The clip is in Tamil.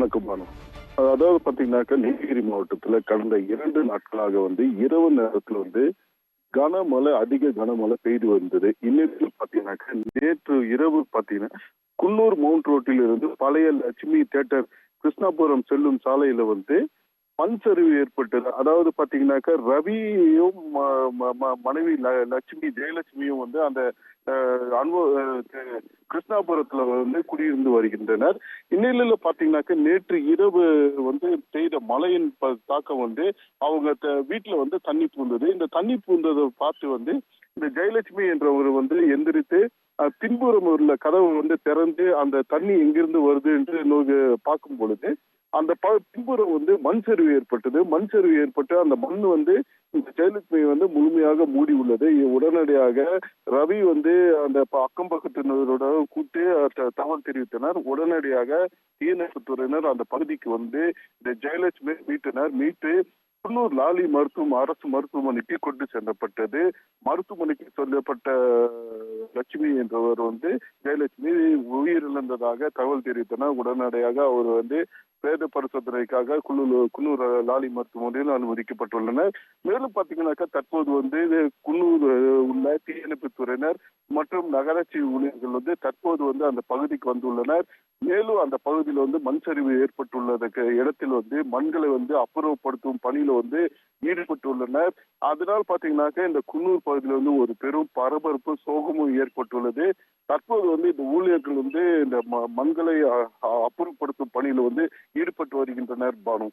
வணக்கம் பானு. அதாவது பாத்தீங்கன்னாக்கா நீலகிரி மாவட்டத்துல கடந்த 2 நாட்களாக இரவு நேரத்துல கனமழை, அதிக கனமழை பெய்து வந்தது. இன்னைக்கு பாத்தீங்கன்னாக்கா நேற்று இரவு பாத்தீங்கன்னா குன்னூர் மவுண்ட் ரோட்டில் இருந்து பழைய லட்சுமி தியேட்டர் கிருஷ்ணாபுரம் செல்லும் சாலையில மண் சரிவு ஏற்பட்டது. அதாவது பாத்தீங்கன்னாக்கா ரவியும் மனைவி லட்சுமி ஜெயலட்சுமியும் அந்த கிருஷ்ணாபுரத்துல குடியிருந்து வருகின்றனர். இந்நிலையில பாத்தீங்கன்னாக்கா நேற்று இரவு பெய்த மழையின் தாக்கம் அவங்க வீட்டுல தண்ணி பூந்தது. இந்த தண்ணி பூந்ததை பார்த்து இந்த ஜெயலட்சுமி என்றவர் எந்திரித்து பின்புறம் உள்ள கதவு திறந்து அந்த தண்ணி எங்கிருந்து வருது என்று பார்க்கும் பொழுது அந்த பின்புறம் மண் சரிவு ஏற்பட்டது. மண் சரிவு ஏற்பட்டு அந்த மண் இந்த ஜெயலட்சுமி முழுமையாக மூடி உள்ளது. உடனடியாக ரவி அந்த அக்கம் பக்கத்தினரோட கூட்டு தகவல் தெரிவித்தனர். உடனடியாக தீயணைப்பு துறையினர் அந்த பகுதிக்கு இந்த ஜெயலட்சுமி மீட்டு குன்னூர் லாலி அரசு மருத்துவமனைக்கு கொண்டு செல்லப்பட்டது. மருத்துவமனைக்கு சொல்லப்பட்ட லட்சுமி என்றவர் ஜெயலட்சுமி உயிரிழந்ததாக தகவல் தெரிவித்தனர். உடனடியாக அவர் பிரேத பரிசோதனைக்காக குன்னூர் லாலி மருத்துவமனையில் அனுமதிக்கப்பட்டுள்ளனர். மேலும் பாத்தீங்கன்னாக்கா தற்போது குன்னூர் உள்ள தீயணைப்பு துறையினர் மற்றும் நகராட்சி ஊழியர்கள் தற்போது அந்த பகுதிக்கு வந்துள்ளனர். மேலும் அந்த பகுதியில் மண் சரிவு ஏற்பட்டுள்ளதுக்கு இடத்தில் மண்களை அப்புறப்படுத்தும் பணியில ஈடுபட்டுள்ளனர். அதனால் பாத்தீங்கன்னாக்கா இந்த குன்னூர் பகுதியில் ஒரு பெரும் பரபரப்பு சோகமும் ஏற்பட்டுள்ளது. தற்போது இந்த ஊழியர்கள் இந்த மண்களை அப்புறப்படுத்தும் பணியில ஈடுபட்டு வருகின்றனர் பானு.